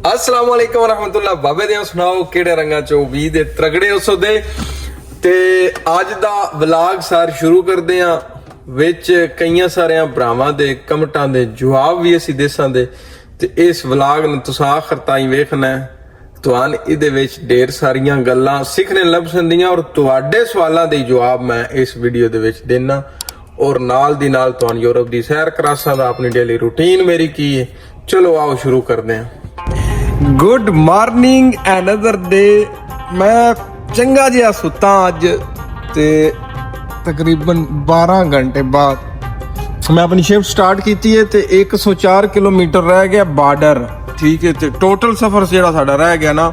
अस्सलाम वालेकुम रहमतुल्लाह। बाबे दे सुनाओ किहड़े रंगा चो 20 दे तगड़े उस दे ते अज दा व्लॉग सार शुरू करदे आ विच कईयां सारे भरावां दे कमेंटां दे जवाब भी असीं देसां दे ते इस व्लॉग नूं तुसां आखिर ताईं वेखना है। तुहान इहदे विच ढेर सारियां गल्लां सिखने लभसंदियां और तुहाडे सवालां दे जवाब मैं इस वीडियो दे विच देना और नाल दी नाल तुहान यूरोप दी सैर करासां दा अपनी डेली रूटीन मेरी की है। चलो आओ शुरू करदे हैं। Good morning another day. मैं चंगा जिहा सुता अज ते तकरीबन 12 घंटे बाद मैं अपनी शिफ्ट स्टार्ट की है ते 104 किलोमीटर रह गया बॉर्डर, ठीक है। ते टोटल सफर जिहड़ा साडा रह गया ना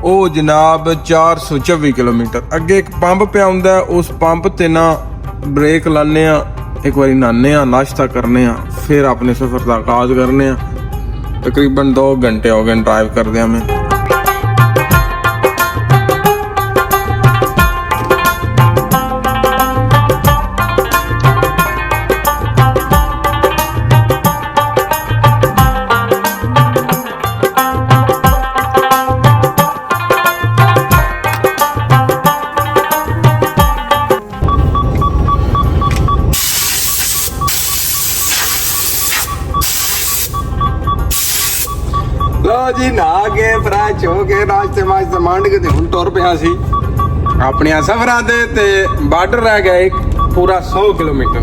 ਉਹ जनाब 424 किलोमीटर। अगे एक पंप पे आउंदा है, उस पंप ते ना ब्रेक लाने एक बारी नहाने नाश्ता करने फिर अपने सफर का आगाज करने। तकरीबन 2 घंटे हो गए ड्राइव करदे हमें। जी नहा के फ्रैश हो के नाश्ते माश्ते मांड के हुण तुर पिया सी अपने सफरां दे ते बॉर्डर रह गया एक पूरा 100 किलोमीटर।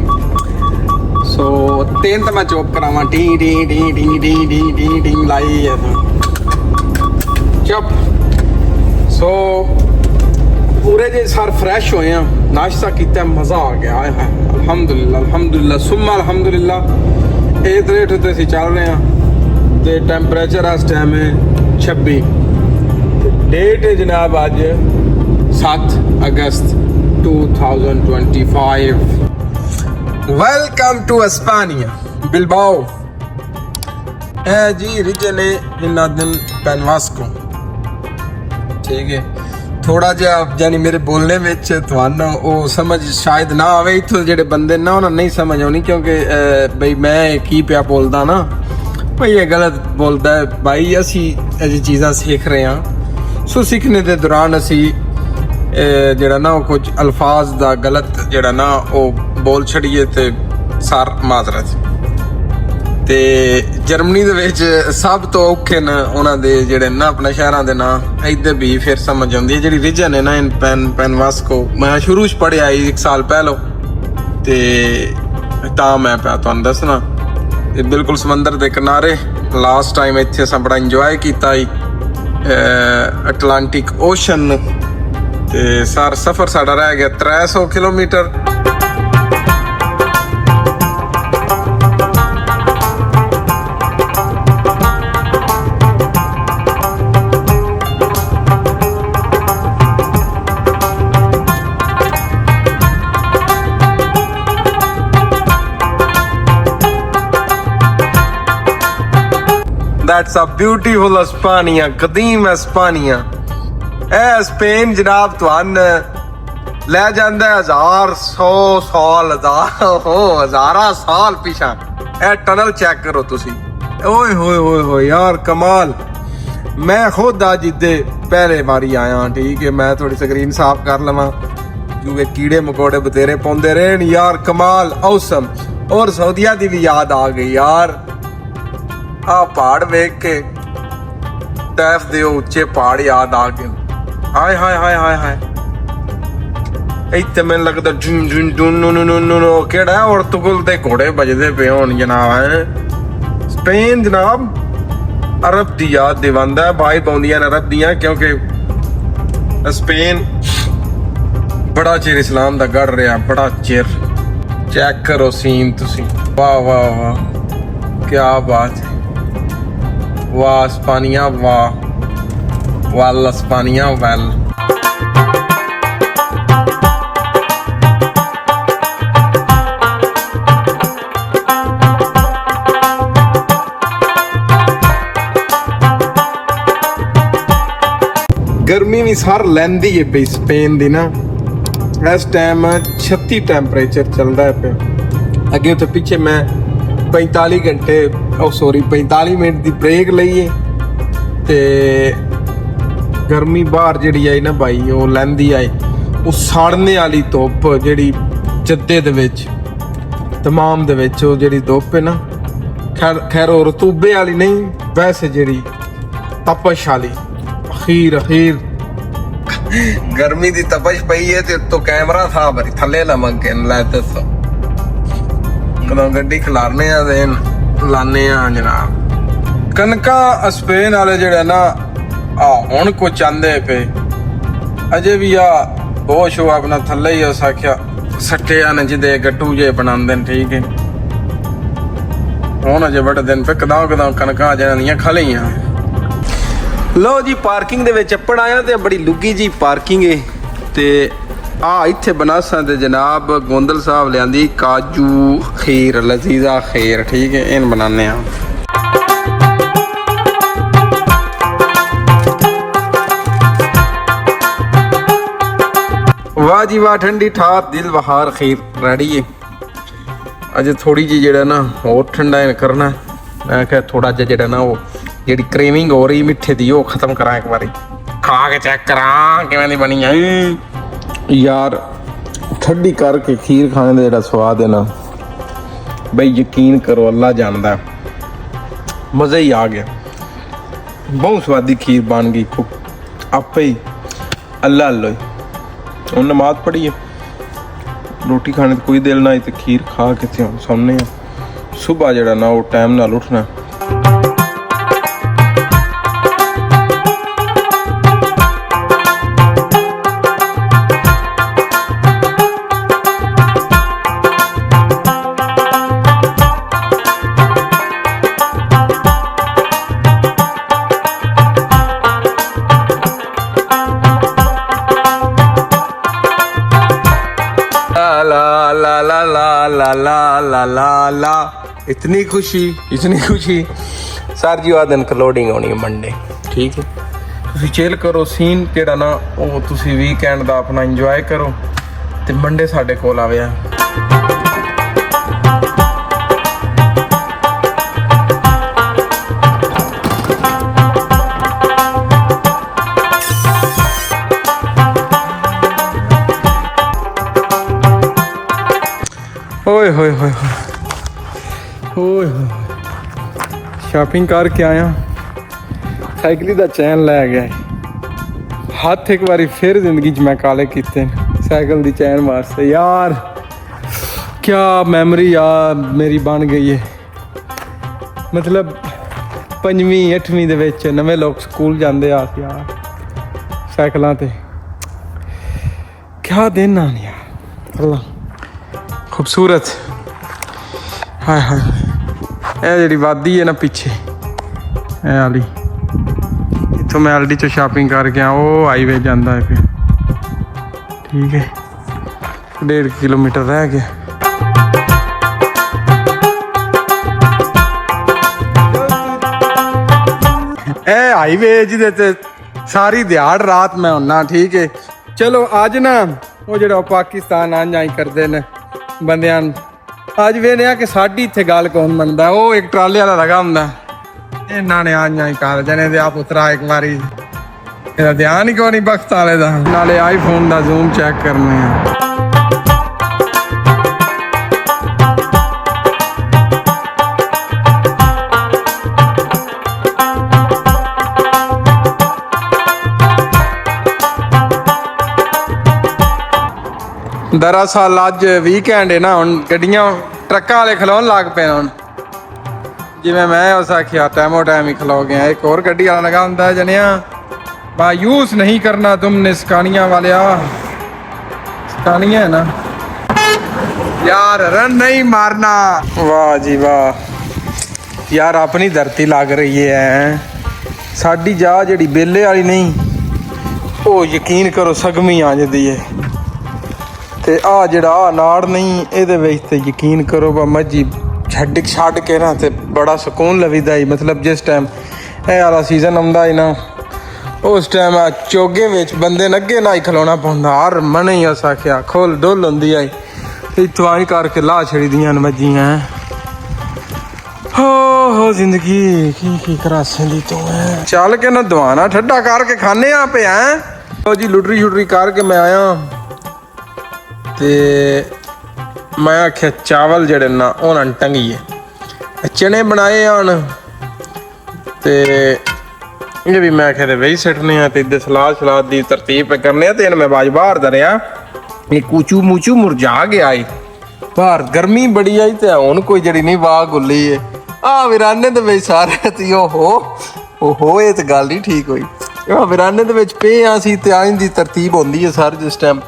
सो तेन तो मैं चोप करावां टी टी टी टी टी टी टी टी लाई है चुप। सो पूरे जे सार फ्रैश होए हैं, नाश्ता किया, मज़ा आ गया। हाय हाय अल्हम्दुलिल्लाह अल्हम्दुलिल्लाह सुम्मा अल्हम्दुलिल्लाह। इस रेट ते असीं चल रहे हैं ते टैंपरेचर इस टाइम है 26। डेट है जनाब अज 7 अगस्त 2025। Welcome to Espania Bilbao. है जी रीजन है जिन्नादिन पेनवास्को, ठीक है। थोड़ा जिहा यानी मेरे बोलने में तुहानू वो समझ शायद ना आवे, इत्थों जेडे बंदे ना उन्हें नहीं समझ आनी क्योंकि बई मैं की पिया बोलदा ना भाई ये गलत बोलता है भाई। असी ऐसी चीज़ां सीख रहे हैं। सो सीखने के दौरान असी जेड़ा ना कुछ अल्फाज दा गलत जेड़ा ना वो बोल छड़िए ते सार माजरत। ते जर्मनी दे विच सब तो औखे न उन्हां दे जेड़े ना अपने शहरां दे ना इधर भी फिर समझ आउंदी है। जेड़ी रीजन है ना इन पेनवास्को मैं शुरू च पढ़िया 1 साल पहलो ते तां मैं पिया तुहानू दसना। बिल्कुल समंदर के किनारे लास्ट टाइम इत्थे असां बड़ा इंजॉय किया अटलांटिक ओशन ते सार सफर साडा रह गया 300 kilometre. That's a beautiful Espania, कदीम एस्पानिया। ए स्पेन जनाब तुहान ले जांदा 1100 साल हज़ारा साल पिछा। ए टनल चेक करो तुसी, ओए होए होए होए यार कमाल। मैं खुद आज इधे पहले बारी आया, ठीक है। मैं थोड़ी स्क्रीन साफ कर लवां क्योंकि कीड़े मकोड़े बतेरे पौंदे रहन यार। कमाल औसम। और सऊदिया दी भी याद आ गई यार। आ पहाड़ वेख के टैफ दे उच्चे पहाड़ याद आ गए। हाय हाय हाय हाय हाय इत्थे मैनूं लगदा झुन झुन झुन नु केड़ा उर्तुगुल दे घोड़े बजदे पे होण जनाब। है स्पेन जनाब अरब दी याद दिवांदा है। भाई पाउंदियां ने अरब दियां क्योंकि स्पेन बड़ा चिर इस्लाम दा गढ़ रहा, बड़ा चिर। चेक करो सीन तुसी, वाह वाह वाह क्या बात है। वाह स्पानिया वाह वाल स्पानिया वेल। गर्मी भी सार लैंदी है पे स्पेन दी ना। इस टाइम 36 टैंपरेचर चलता है पे। अगे तो पीछे मैं 45 घंटे 45 मिनट की ब्रेक लईए ਤੇ ਗਰਮੀ ਬਾਹਰ ਜਿਹੜੀ ਆਈ ਨਾ ਭਾਈ ਉਹ ਲੈਂਦੀ ਆਈ ਉਹ ਸਾੜਨੇ ਵਾਲੀ ਧੁੱਪ ਜਿਹੜੀ ਜੱਦੇ ਦੇ ਵਿੱਚ ਤਮਾਮ ਦੇ ਵਿੱਚ ਉਹ ਜਿਹੜੀ ਧੁੱਪ ਹੈ ਨਾ ਖੈਰ ਉਹ ਰਤੂਬੇ ਵਾਲੀ ਨਹੀਂ ਵੈਸੇ ਜਿਹੜੀ ਤਪਸ਼ ਵਾਲੀ ਅਖੀਰ गर्मी दी तपश पई है तो कैमरा था भरी थले लमक के लै दसो कदों गड्डी खिलारने लाने जनाब कनका स्पेन वाले जेड़े ना हुण कुछ आंदे पे अजे भी बहुत शो अपना थले ही उस आख्या सट्टे ने जिदे गट्टू जे बनांदे ठीक है हुण अजे बड़े दिन पे कदों कनका जनानियां खलियां लो जी पार्किंग दे विच अप्पड़ आया ते बड़ी लुगी जी पार्किंग है ते इत्थे बनासा ते जनाब गोंदल साहब लियांदी काजू खीर लजीजा खीर ठीक है इन बनाने वाह जी वाह ठंडी ठार दिल बहार खीर रेडी है अजे थोड़ी जी जेड़ा ना और ठंडा करना मैं क्या थोड़ा जिहा जेड़ा ना वो ਜਿਹੜੀ ਕ੍ਰੇਵਿੰਗ ਹੋ ਰਹੀ ਮਿੱਠੇ ਦੀ ਉਹ ਖਤਮ ਕਰਾਂ ਇੱਕ ਵਾਰੀ ਖਾ ਕੇ ਚੈੱਕ ਕਰਾਂ ਕਿਵੇਂ ਦੀ ਬਣੀ ਹੈ ਯਾਰ ਠੰਡੀ ਕਰਕੇ ਖੀਰ ਖਾਣੇ ਦਾ ਜਿਹੜਾ ਸਵਾਦ ਹੈ ਨਾ ਬਈ ਯਕੀਨ ਕਰੋ ਅੱਲਾ ਜਾਣਦਾ ਮਜ਼ਾ ਹੀ ਆ ਗਿਆ ਬਹੁਤ ਸਵਾਦੀ ਖੀਰ ਬਣ ਗਈ ਆਪੇ ਹੀ ਅੱਲਾ ਅੱਲਾ ਹੁਣ ਨਮਾਜ਼ ਪੜ੍ਹੀ ਹੈ ਰੋਟੀ ਖਾਣੇ ਤੇ ਕੋਈ ਦਿਲ ਨਾ ਤੇ ਖੀਰ ਖਾ ਕੇ ਤੇ ਸੌਂਨੇ ਆ ਸਵੇਰ ਜਿਹੜਾ ਨਾ ਉਹ ਟਾਈਮ ਨਾਲ ਉੱਠਣਾ ला इतनी खुशी सर जी आ दिन लोडिंग होनी है मंडे ठीक है तुसी चिल करो सीन जेड़ा ना वो तुसी वीकेंड दा अपना इंजॉय करो ते मंडे साडे कोल आवे ओए होए होए होए शॉपिंग करके आया साइकिल का चैन लै गया हाथ एक बारी फिर जिंदगी च मैं काले किते साइकिल की चैन वास्ते यार क्या मैमरी यार मेरी बन गई है मतलब 5वीं 8वीं दे विच नवे लोग स्कूल जाते यार साइकिलों ते क्या दिन आने यार अल्लाह खूबसूरत हाय हाय ये जी वादी है ना पीछे वाली इतों मैं एलडी चो शॉपिंग करके आया वो हाईवे जाता है फिर ठीक है 1.5 किलोमीटर रह गया ए हाईवे जिदे ते सारी दिहाड़ रात मैं होना ठीक है चलो आज ना वो जो पाकिस्तान आ जाई करते ने ਬੰਦਿਆਂ ਅੱਜ ਵੇਖਦੇ ਆ ਕਿ ਸਾਡੀ ਇੱਥੇ ਗੱਲ ਕੌਣ ਮੰਨਦਾ ਉਹ ਇੱਕ ਟਰਾਲੇ ਵਾਲਾ ਲਗਾ ਹੁੰਦਾ ਇਹਨਾਂ ਨੇ ਆਈਆਂ ਹੀ ਕਰ ਜਣੇ ਤੇ ਆਪ ਉਤਰਾ ਇੱਕ ਵਾਰੀ ਇਹਦਾ ਧਿਆਨ ਹੀ ਕੋਈ ਨਹੀਂ ਬਖਤ ਵਾਲੇ ਦਾ ਨਾਲੇ ਆਈਫੋਨ ਦਾ ਜ਼ੂਮ ਚੈੱਕ ਕਰਨੇ ਆ दरअसल अज वीकेंड है ना हुण गड्डियां ट्रक्कां वाले खलोन लग पे हुण जिवें मैं उस आखिया टाइमो टाइम ही खलो गया एक और गड्डी वाला लगा हुंदा है जनिया मायूस नहीं करना तुमने स्कानिया वाले स्कानिया है ना यार रन नहीं मारना वाह जी वाह यार अपनी धरती लग रही है साडी जा जिहड़ी बेले वाली नहीं वो यकीन करो सगमी आ जाती है ਤੇ ਆ ਜਿਹੜਾ ਨਾੜ ਨਹੀਂ ਇਹਦੇ ਵਿੱਚ ਤੇ ਯਕੀਨ ਕਰੋ ਬਾ ਮੱਝੀ ਛੱਡ ਕੇ ਨਾ ਤੇ ਬੜਾ ਸਕੂਨ ਲਵੀਦਾ ਹੀ ਮਤਲਬ ਜਿਸ ਟਾਈਮ ਇਹ ਵਾਲਾ ਸੀਜ਼ਨ ਆਉਂਦਾ ਹੀ ਨਾ ਉਸ ਟਾਈਮ ਆ ਚੋਗੇ ਵਿੱਚ ਬੰਦੇ ਨੇ ਅੱਗੇ ਨਾ ਹੀ ਖਲੋਣਾ ਪੈਂਦਾ ਹਰ ਮਨ ਹੀ ਉਸ ਆਖਿਆ ਖੋਲ ਡੁੱਲ ਹੁੰਦੀ ਆਈ ਤੇ ਇੱਥੋਂ ਆਈ ਕਰਕੇ ਲਾਹ ਛੜੀਆਂ ਮੱਝੀਆਂ ਹੋ ਓ ਜ਼ਿੰਦਗੀ ਕੀ ਕਰਾਸੇ ਦੀ ਤੂੰ ਹੈ। ਚੱਲ ਕੇ ਨਾ ਦਵਾਨਾ ਠੱਡਾ ਕਰਕੇ ਖਾਣੇ ਆ ਪਿਆ ਓ ਜੀ ਲੁਟਰੀ ਸ਼ੁਟਰੀ ਕਰਕੇ ਮੈਂ ਆਇਆ ਤੇ ਮੈਂ ਆਖਿਆ ਚਾਵਲ ਜਿਹੜੇ ਨਾ ਉਹਨਾਂ ਨੂੰ ਟੰਗੀਏ ਚਨੇ ਬਣਾਏ ਹਨ ਤੇ ਇਹ ਵੀ ਮੈਂ ਆਖਿਆ ਤੇ ਵਹੀ ਸਿੱਟਨੇ ਆ ਤੇ ਇੱਧਰ ਸਲਾਦ ਦੀ ਤਰਤੀਬ ਕਰਨੇ ਆ ਤੇ ਇਹਨ ਮੈਂ ਬਾਜ ਬਾਹਰ ਦਰਿਆ ਇਹ ਕੂਚੂ ਮੂਚੂ ਮੁਰਝਾ ਗਿਆ ਏ ਬਾਹਰ ਗਰਮੀ ਬੜੀ ਆਈ ਤੇ ਹੁਣ ਕੋਈ ਜਿਹੜੀ ਨਹੀਂ ਵਾਹ ਗੁੱਲੀ ਏ ਆ ਵਿਰਾਨੇ ਦੇ ਵਿੱਚ ਸਾਰੇ ਤੀ ਓਹੋ ਇਹ ਤੇ ਗੱਲ ਨਹੀਂ ਠੀਕ ਹੋਈ ਆ ਵਿਰਾਨੇ ਦੇ ਵਿੱਚ ਪਏ ਆ ਸੀ ਤੇ ਆਇਂ ਦੀ ਤਰਤੀਬ ਹੁੰਦੀ ਹੈ ਸਰ ਜਿਸ ਟਾਈਮ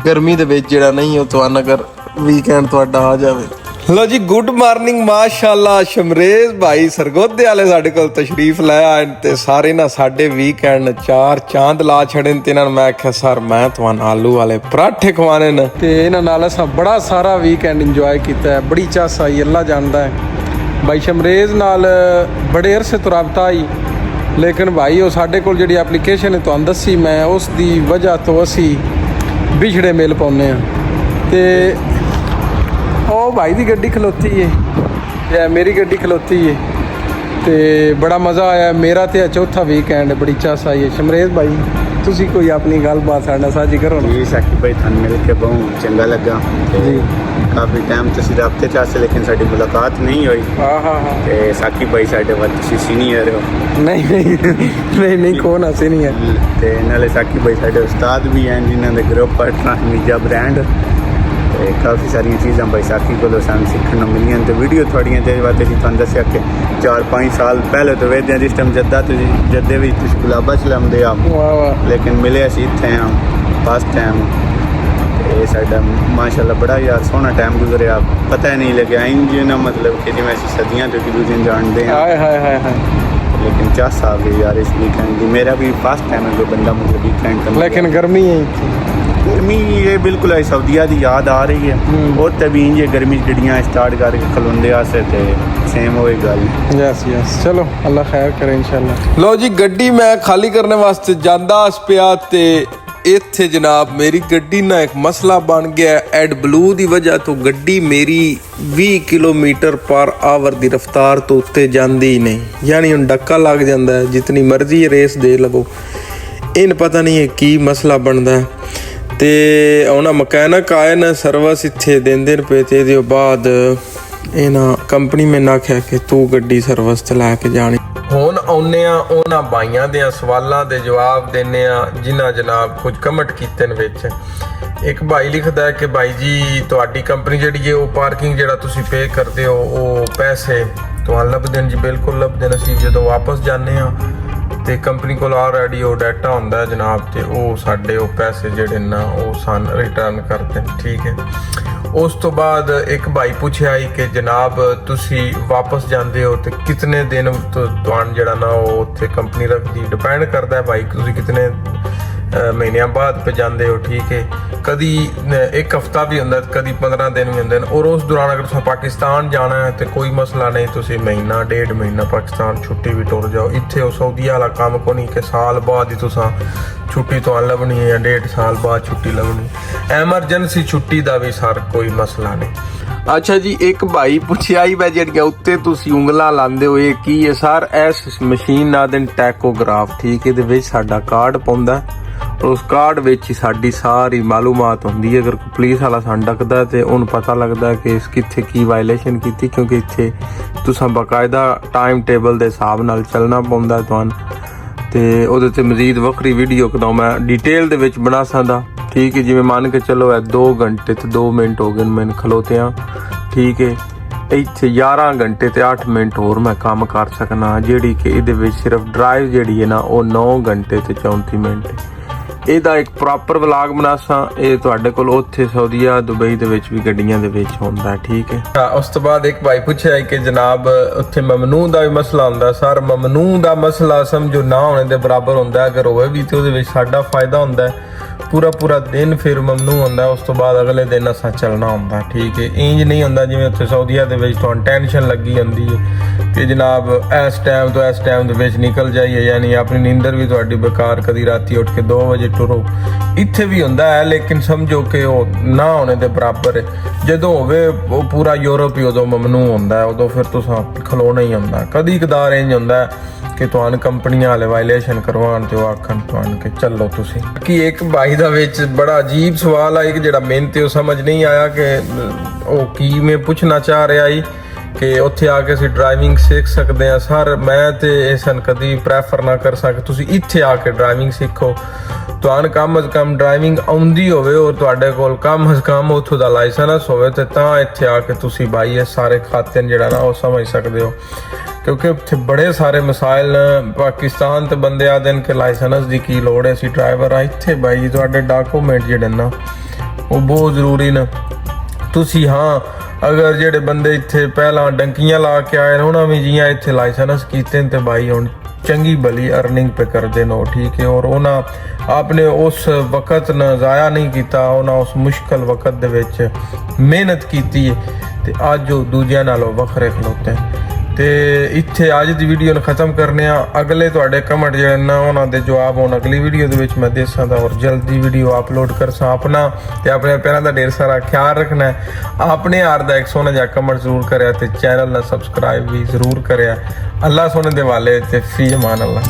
ਗਰਮੀ ਦੇ ਵਿੱਚ ਜਿਹੜਾ ਨਹੀਂ ਉਹ ਤੁਹਾਨੂੰ ਅਗਰ ਵੀਕਐਂਡ ਤੁਹਾਡਾ ਆ ਜਾਵੇ। ਲੋ ਜੀ ਗੁੱਡ ਮਾਰਨਿੰਗ ਮਾਸ਼ਾਅੱਲਾ ਸ਼ਮਰੇਜ਼ ਭਾਈ ਸਰਗੋਦੇ ਵਾਲੇ ਸਾਡੇ ਕੋਲ ਤਸ਼ਰੀਫ ਲਾਇਆ ਤੇ ਸਾਰੇ ਨਾ ਸਾਡੇ ਵੀਕਐਂਡ ਚਾਰ ਚਾਂਦ ਲਾ ਛੜੇ ਤੇ ਇਹਨਾਂ ਨੂੰ ਮੈਂ ਆਖਿਆ ਸਰ ਮੈਂ ਤੁਹਾਨੂੰ ਆਲੂ ਵਾਲੇ ਪਰਾਠੇ ਖਵਾਣੇ ਨੇ ਤੇ ਇਹਨਾਂ ਨਾਲ ਅਸਾਂ ਬੜਾ ਸਾਰਾ ਵੀਕਐਂਡ ਇੰਜੋਏ ਕੀਤਾ ਹੈ ਬੜੀ ਚਾਸ ਆਈ ਅੱਲਾ ਜਾਣਦਾ ਹੈ ਭਾਈ ਸ਼ਮਰੇਜ਼ ਨਾਲ ਬੜੇ ਅਰਸੇ ਤੋਂ ਰਾਬਤਾ ਆਈ ਲੇਕਿਨ ਭਾਈ ਉਹ ਸਾਡੇ ਕੋਲ ਜਿਹੜੀ ਐਪਲੀਕੇਸ਼ਨ ਹੈ ਤੁਹਾਨੂੰ ਦੱਸੀ ਮੈਂ ਉਸ ਦੀ ਵਜ੍ਹਾ ਤੋਂ ਅਸੀਂ ਵਿਛੜੇ ਮਿਲ ਪਾਉਂਦੇ ਆ ਤੇ ਉਹ ਭਾਈ ਦੀ ਗੱਡੀ ਖਲੋਤੀ ਏ ਤੇ ਮੇਰੀ ਗੱਡੀ ਖਲੋਤੀ ਏ ਤੇ ਬੜਾ ਮਜ਼ਾ ਆਇਆ ਮੇਰਾ ਤੇ ਚੌਥਾ ਵੀਕਐਂਡ ਬੜੀ ਚਾਸ ਆਈ ਹੈ। ਸ਼ਮਰੇਜ਼ ਭਾਈ ਤੁਸੀਂ ਕੋਈ ਆਪਣੀ ਗੱਲਬਾਤ ਸਾਡੇ ਨਾਲ ਸਾਂਝੀ ਕਰੋ ਨਾ। ਜੀ ਸਾਕੀ ਭਾਈ ਤੁਹਾਨੂੰ ਮਿਲ ਕੇ ਬਹੁਤ ਚੰਗਾ ਲੱਗਾ ਜੀ ਕਾਫੀ ਟਾਈਮ ਤੁਸੀਂ ਰਾਬਤੇ ਚ ਆਸੇ ਲੇਕਿਨ ਸਾਡੀ ਮੁਲਾਕਾਤ ਨਹੀਂ ਹੋਈ। ਹਾਂ ਤੇ ਸਾਕੀ ਭਾਈ ਸਾਡੇ ਵੱਲ ਤੁਸੀਂ ਸੀਨੀਅਰ ਹੋ। ਨਹੀਂ ਕੌਣ ਆ ਸੀਨੀਅਰ ਤੇ ਨਾਲੇ ਸਾਕੀ ਭਾਈ ਸਾਡੇ ਉਸਤਾਦ ਵੀ ਹਨ ਜਿਨ੍ਹਾਂ ਦੇ ਗਰੁੱਪ ਪਾਰਟਨਰ ਮੀਜਾ ਬ੍ਰਾਂਡ ਤੇ ਕਾਫੀ ਸਾਰੀਆਂ ਚੀਜ਼ਾਂ ਭਾਈ ਸਾਕੀ ਕੋਲੋਂ ਸਾਨੂੰ ਸਿੱਖਣ ਨੂੰ ਮਿਲੀਆਂ ਤੇ ਵੀਡੀਓ ਥੋੜੀਆਂ ਦੇ ਵਾਸਤੇ ਜੀ ਤੁਹਾਨੂੰ ਦੱਸਿਆ ਕਿ 4-5 ਸਾਲ ਪਹਿਲੇ ਤੋਂ ਵੇਖਦੇ ਜਿਸ ਟਾਈਮ ਜੱਦੇ ਵਿੱਚ ਤੁਸੀਂ ਗੁਲਾਬਾ ਚਲਾਉਂਦੇ ਆ ਲੇਕਿਨ ਮਿਲੇ ਅਸੀਂ ਇੱਥੇ ਆ ਫਸਟ ਟਾਈਮ ਇਹ ਸਾਡਾ ਮਾਸ਼ਾਅੱਲਾ ਬੜਾ ਯਾਰ ਸੋਹਣਾ ਟਾਈਮ ਗੁਜ਼ਰਿਆ ਪਤਾ ਹੀ ਨਹੀਂ ਲੱਗਿਆ ਇੰਜ ਨਾ ਮਤਲਬ ਕਿ ਜਿਵੇਂ ਅਸੀਂ ਸਦੀਆਂ ਤੋਂ ਇੱਕ ਦੂਜੇ ਨੂੰ ਜਾਣਦੇ ਹਾਂ ਹਾਏ लेकिन 4 साल गए यार इस वीकेंड की मेरा भी फर्स्ट टाइम है जो बंदा मुझे वीकेंड का लेकिन गर्मी है गर्मी ये बिल्कुल है सऊदीया की याद आ रही है और तभी ये गर्मी जड़ियाँ स्टार्ट करके खलोंदे आसे ते सेम होई गल यस चलो अल्लाह खैर करे इंशाल्लाह। लो जी गड्डी मैं खाली करने वास्ते जांदा पिया ते ਇੱਥੇ ਜਨਾਬ ਮੇਰੀ ਗੱਡੀ ਨਾਲ ਇੱਕ ਮਸਲਾ ਬਣ ਗਿਆ ਐਡ ਬਲੂ ਦੀ ਵਜ੍ਹਾ ਤੋਂ ਗੱਡੀ ਮੇਰੀ 20 ਕਿਲੋਮੀਟਰ ਪਰ ਆਵਰ ਦੀ ਰਫ਼ਤਾਰ ਤੋਂ ਉੱਤੇ ਜਾਂਦੀ ਹੀ ਨਹੀਂ ਯਾਨੀ ਹੁਣ ਡੱਕਾ ਲੱਗ ਜਾਂਦਾ ਹੈ ਜਿਤਨੀ ਮਰਜ਼ੀ ਰੇਸ ਦੇ ਲਵੋ ਇਹਨ ਪਤਾ ਨਹੀਂ ਹੈ ਕੀ ਮਸਲਾ ਬਣਦਾ ਤੇ ਉਹਨਾਂ ਮਕੈਨਿਕ ਆਏ ਨਾ ਸਰਵਿਸ ਇੱਥੇ ਦਿੰਦੇ ਪਏ ਤੇ ਇਹਦੇ ਬਾਅਦ ਇਹਨਾਂ ਕੰਪਨੀ ਮੈਂ ਨਾ ਆਖਿਆ ਕਿ ਤੂੰ ਗੱਡੀ ਸਰਵਿਸ ਤੇ ਲੈ ਕੇ ਜਾਣੀ ਹੁਣ ਆਉਂਦੇ ਆ ਉਹਨਾਂ ਬਾਈਆਂ ਦੇ ਸਵਾਲਾਂ ਦੇ ਜਵਾਬ ਦਿੰਦੇ ਆ ਜਿਨ੍ਹਾਂ ਜਨਾਬ ਕੁਝ ਕਮੈਂਟ ਕੀਤੇ ਨੇ ਵਿੱਚ ਇੱਕ ਭਾਈ ਲਿਖਦਾ ਹੈ ਕਿ ਭਾਈ ਜੀ ਤੁਹਾਡੀ ਕੰਪਨੀ ਜਿਹੜੀ ਹੈ ਉਹ ਪਾਰਕਿੰਗ ਜਿਹੜਾ ਤੁਸੀਂ ਪੇ ਕਰਦੇ ਹੋ ਉਹ ਪੈਸੇ ਤੁਹਾਨੂੰ ਲੱਭਦੇ ਨੇ ਜੀ ਬਿਲਕੁਲ ਲੱਭਦੇ ਨੇ ਅਸੀਂ ਜਦੋਂ ਵਾਪਸ ਜਾਂਦੇ ਆ ਤੇ ਕੰਪਨੀ ਕੋਲ ਆਲਰੇਡੀ ਉਹ ਡਾਟਾ ਹੁੰਦਾ ਹੈ ਜਨਾਬ ਤੇ ਉਹ ਸਾਡੇ ਉਹ ਪੈਸੇ ਜਿਹੜੇ ਨਾ ਉਹ ਸਾਨੂੰ ਰਿਟਰਨ ਕਰਦੇ ਨੇ ਠੀਕ ਹੈ। ਉਸ ਤੋਂ ਬਾਅਦ ਇੱਕ ਭਾਈ ਪੁੱਛਿਆ ਕਿ ਜਨਾਬ ਤੁਸੀਂ ਵਾਪਸ ਜਾਂਦੇ ਹੋ ਤੇ ਕਿਤਨੇ ਦਿਨ ਤੁਹਾਨੂੰ ਜਿਹੜਾ ਨਾ ਉਹ ਉੱਥੇ ਕੰਪਨੀ ਰੱਖਦੀ ਡਿਪੈਂਡ ਕਰਦਾ ਹੈ ਭਾਈ ਤੁਸੀਂ ਕਿਤਨੇ ਮਹੀਨਿਆਂ ਬਾਅਦ पे ਜਾਂਦੇ ਹੋ ਠੀਕ ਹੈ। ਕਦੀ ਇੱਕ ਹਫਤਾ ਵੀ ਹੁੰਦਾ ਕਦੀ 15 ਦਿਨ ਵੀ ਹੁੰਦੇ ਨੇ ਔਰ ਉਸ ਦੌਰਾਨ ਅਗਰ ਤੁਸੀਂ ਪਾਕਿਸਤਾਨ ਜਾਣਾ ਹੈ ਤੇ ਕੋਈ ਮਸਲਾ ਨਹੀਂ ਤੁਸੀਂ ਮਹੀਨਾ 1.5 ਮਹੀਨਾ ਪਾਕਿਸਤਾਨ ਛੁੱਟੀ ਵੀ ਟੁਰ ਜਾਓ ਇੱਥੇ ਉਹ ਸਾਊਦੀ ਵਾਲਾ ਕੰਮ ਕੋ ਨਹੀਂ ਕਿ ਸਾਲ ਬਾਅਦ ਹੀ ਤੁਸੀਂ ਛੁੱਟੀ ਤੁਹਾਨੂੰ ਲੱਭਣੀ ਹੈ ਜਾਂ 1.5 ਸਾਲ ਬਾਅਦ ਛੁੱਟੀ ਲੱਭਣੀ ਐਮਰਜੈਂਸੀ ਛੁੱਟੀ ਦਾ ਵੀ ਸਰ ਕੋਈ ਮਸਲਾ ਨਹੀਂ। ਅੱਛਾ ਜੀ ਇੱਕ ਭਾਈ ਪੁੱਛਿਆ ਹੀ ਜਿਹੜੀਆਂ ਉੱਤੇ ਤੁਸੀਂ ਉਂਗਲਾਂ ਲਾਉਂਦੇ ਹੋ ਇਹ ਕੀ ਹੈ ਸਰ ਇਸ ਮਸ਼ੀਨ ਨਾਲ ਦਿਨ ਟੈਕੋਗ੍ਰਾਫ ਠੀਕ ਇਹਦੇ ਵਿੱਚ ਸਾਡਾ ਕਾਰਡ ਪਾਉਂਦਾ ਉਸ ਕਾਰਡ ਵਿੱਚ ਹੀ ਸਾਡੀ ਸਾਰੀ ਮਾਲੂਮਾਤ ਹੁੰਦੀ ਹੈ ਅਗਰ ਕੋਈ ਪੁਲਿਸ ਵਾਲਾ ਸਾਨੂੰ ਡੱਕਦਾ ਤੇ ਉਹਨੂੰ ਪਤਾ ਲੱਗਦਾ ਕਿ ਇਸ ਕਿੱਥੇ ਕੀ ਵਾਇਲੇਸ਼ਨ ਕੀਤੀ ਕਿਉਂਕਿ ਇੱਥੇ ਤੁਸੀਂ ਬਾਕਾਇਦਾ ਟਾਈਮ ਟੇਬਲ ਦੇ ਹਿਸਾਬ ਨਾਲ ਚੱਲਣਾ ਪੈਂਦਾ ਤੁਹਾਨੂੰ ਤੇ ਉਹਦੇ ਤੇ ਮਜ਼ੀਦ ਵੱਖਰੀ ਵੀਡੀਓ ਕਦੋਂ ਮੈਂ ਡਿਟੇਲ ਦੇ ਵਿੱਚ ਬਣਾ ਸਕਦਾ ਠੀਕ ਹੈ ਜਿਵੇਂ ਮੰਨ ਕੇ ਚਲੋ ਇਹ 2 ਘੰਟੇ ਤੇ 2 ਮਿੰਟ ਹੋ ਗਏ ਮੈਨੂੰ ਖਲੋਤਿਆਂ ਠੀਕ ਹੈ ਇੱਥੇ 11 ਘੰਟੇ ਤੇ 8 ਮਿੰਟ ਹੋਰ ਮੈਂ ਕੰਮ ਕਰ ਸਕਣਾ ਜਿਹੜੀ ਕਿ ਇਹਦੇ ਵਿੱਚ ਸਿਰਫ ਡਰਾਈਵ ਜਿਹੜੀ ਹੈ ਨਾ ਉਹ 9 ਘੰਟੇ ਤੇ 34 ਮਿੰਟ ਇਹਦਾ ਇੱਕ ਪ੍ਰੋਪਰ ਵਲੌਗ ਬਣਾਸਾਂ ਇਹ ਤੁਹਾਡੇ ਕੋਲ ਉੱਥੇ ਸਾਊਦੀਆ ਦੁਬਈ ਦੇ ਵਿੱਚ ਵੀ ਗੱਡੀਆਂ ਦੇ ਵਿੱਚ ਹੁੰਦਾ ਠੀਕ ਹੈ। ਉਸ ਤੋਂ ਬਾਅਦ ਇੱਕ ਭਾਈ ਪੁੱਛਿਆ ਕਿ ਜਨਾਬ ਉੱਥੇ ਮਮਨੂ ਦਾ ਵੀ ਮਸਲਾ ਹੁੰਦਾ ਸਰ ਮਮਨੂ ਦਾ ਮਸਲਾ ਸਮਝੋ ਨਾ ਹੋਣੇ ਦੇ ਬਰਾਬਰ ਹੁੰਦਾ ਅਗਰ ਹੋਵੇ ਵੀ ਤੇ ਉਹਦੇ ਵਿੱਚ ਸਾਡਾ ਫਾਇਦਾ ਹੁੰਦਾ ਪੂਰਾ ਦਿਨ ਫਿਰ ਮਮਨੂ ਹੁੰਦਾ, ਉਸ ਤੋਂ ਬਾਅਦ ਅਗਲੇ ਦਿਨ ਅਸਾਂ ਚੱਲਣਾ ਹੁੰਦਾ। ਠੀਕ ਹੈ, ਇੰਜ ਨਹੀਂ ਹੁੰਦਾ ਜਿਵੇਂ ਉੱਥੇ ਸਾਊਦੀਆ ਦੇ ਵਿੱਚ ਤੁਹਾਨੂੰ ਟੈਨਸ਼ਨ ਲੱਗੀ ਹੁੰਦੀ ਹੈ ਕਿ ਜਨਾਬ ਇਸ ਟਾਈਮ ਤੋਂ ਇਸ ਟਾਈਮ ਦੇ ਵਿੱਚ ਨਿਕਲ ਜਾਈਏ, ਯਾਨੀ ਆਪਣੀ ਨੀਂਦਰ ਵੀ ਤੁਹਾਡੀ ਬੇਕਾਰ, ਕਦੀ ਰਾਤੀ ਉੱਠ ਕੇ 2 ਵਜੇ ਟੁਰੋ। ਇੱਥੇ ਵੀ ਹੁੰਦਾ ਹੈ ਲੇਕਿਨ ਸਮਝੋ ਕਿ ਉਹ ਨਾ ਹੋਣੇ ਦੇ ਬਰਾਬਰ ਹੈ। ਜਦੋਂ ਹੋਵੇ ਉਹ ਪੂਰਾ ਯੂਰਪ ਹੀ ਉਦੋਂ ਮਮਨੂ ਹੁੰਦਾ ਹੈ, ਉਦੋਂ ਫਿਰ ਤੁਸੀਂ ਖਲੋਣਾ ਹੀ ਹੁੰਦਾ। ਕਦੀ ਕਦਾਰ ਇੰਜ ਹੁੰਦਾ ਕਿ ਤੁਹਾਨੂੰ ਕੰਪਨੀਆਂ ਵਾਲੇ ਵਾਇਲੇਸ਼ਨ ਕਰਵਾਉਣ ਤੇ ਉਹ ਆਖਣ ਤੁਹਾਨੂੰ ਕਿ ਚੱਲੋ ਤੁਸੀਂ। ਕਿ ਇੱਕ ਭਾਈ ਦਾ ਵਿੱਚ ਬੜਾ ਅਜੀਬ ਸਵਾਲ ਆਇਆ ਕਿ ਜਿਹੜਾ ਮੈਨੂੰ ਤੇ ਉਹ ਸਮਝ ਨਹੀਂ ਆਇਆ ਕਿ ਉਹ ਕੀ ਮੈਂ ਪੁੱਛਣਾ ਚਾਹ ਰਿਹਾ ਸੀ ਕਿ ਉੱਥੇ ਆ ਕੇ ਅਸੀਂ ਡਰਾਈਵਿੰਗ ਸਿੱਖ ਸਕਦੇ ਹਾਂ। ਸਰ ਮੈਂ ਤੇ ਇਸ ਨੂੰ ਕਦੀ ਪ੍ਰੈਫਰ ਨਾ ਕਰ ਸਕ ਤੁਸੀਂ ਇੱਥੇ ਆ ਕੇ ਡਰਾਈਵਿੰਗ ਸਿੱਖੋ। ਤੁਹਾਨੂੰ ਕਮ ਅਜ਼ ਕਮ ਡਰਾਈਵਿੰਗ ਆਉਂਦੀ ਹੋਵੇ ਔਰ ਤੁਹਾਡੇ ਕੋਲ ਕਮ ਅਜ਼ ਕਮ ਉੱਥੋਂ ਦਾ ਲਾਇਸੈਂਸ ਹੋਵੇ ਤੇ ਤਾਂ ਇੱਥੇ ਆ ਕੇ ਤੁਸੀਂ ਭਾਈ ਇਹ ਸਾਰੇ ਖਾਤੇ ਜਿਹੜਾ ਨਾ ਉਹ ਸਮਝ ਸਕਦੇ ਹੋ। ਕਿਉਂਕਿ ਉੱਥੇ ਬੜੇ ਸਾਰੇ ਮਸਾਇਲ ਨੇ। ਪਾਕਿਸਤਾਨ ਤੇ ਬੰਦੇ ਆਦੇ ਨੇ ਕਿ ਲਾਇਸੈਂਸ ਦੀ ਕੀ ਲੋੜ ਹੈ, ਅਸੀਂ ਡਰਾਈਵਰ ਆ। ਇੱਥੇ ਭਾਈ ਤੁਹਾਡੇ ਡਾਕੂਮੈਂਟ ਜਿਹੜੇ ਨਾ ਉਹ ਬਹੁਤ ਜ਼ਰੂਰੀ ਨੇ। ਤੁਸੀਂ ਹਾਂ ਅਗਰ ਜਿਹੜੇ ਬੰਦੇ ਇੱਥੇ ਪਹਿਲਾਂ ਡੰਕੀਆਂ ਲਾ ਕੇ ਆਏ ਨੇ ਉਹਨਾਂ ਵੀ ਜੀਆਂ ਇੱਥੇ ਲਾਇਸੈਂਸ ਕੀਤੇ ਨੇ ਤੇ ਭਾਈ ਹੁਣ ਚੰਗੀ ਭਲੀ ਅਰਨਿੰਗ पे ਕਰਦੇ ਨੇ। ਠੀਕ ਹੈ, ਔਰ ਉਹਨਾਂ ਆਪਨੇ ਉਸ ਵਕਤ ਨਾ ਜ਼ਾਇਆ ਨਹੀਂ ਕੀਤਾ, ਉਹਨਾਂ ਉਸ ਮੁਸ਼ਕਲ ਵਕਤ ਦੇ ਵਿੱਚ ਮਿਹਨਤ ਕੀਤੀ ਹੈ ਤੇ ਅੱਜ ਉਹ ਦੂਜਿਆਂ ਨਾਲੋਂ ਵੱਖਰੇ ਖਲੋਤੇ। ਤੇ ਇੱਥੇ ਅੱਜ ਦੀ ਵੀਡੀਓ ਨੂੰ ਖਤਮ ਕਰਨੇ ਆ। ਅਗਲੇ ਤੁਹਾਡੇ ਕਮੈਂਟ ਜਿਹੜੇ ਨਾ ਉਹਨਾਂ ਦੇ ਜਵਾਬ ਹੁਣ ਅਗਲੀ ਵੀਡੀਓ ਦੇ ਵਿੱਚ ਮੈਂ ਦੇ ਸਕਦਾ ਔਰ ਜਲਦੀ ਵੀਡੀਓ ਅਪਲੋਡ ਕਰਸਾਂ। ਆਪਣਾ ਤੇ ਆਪਣੇ ਪਿਆਰਾਂ ਦਾ ਢੇਰ ਸਾਰਾ ਖਿਆਲ ਰੱਖਣਾ ਹੈ। ਆਪਣੇ ਯਾਰ ਦਾ ਇੱਕ ਸੋਹਣਾ ਜਿਹਾ ਕਮੈਂਟ ਜ਼ਰੂਰ ਕਰਿਆ ਤੇ ਚੈਨਲ ਨੂੰ ਸਬਸਕ੍ਰਾਈਬ ਵੀ ਜ਼ਰੂਰ ਕਰਿਆ। ਅੱਲਾ ਸੋਹਣੇ ਦੇ ਵਾਲੇ ਤੇ ਫੀ ਅਮਾਨ ਅੱਲਾ।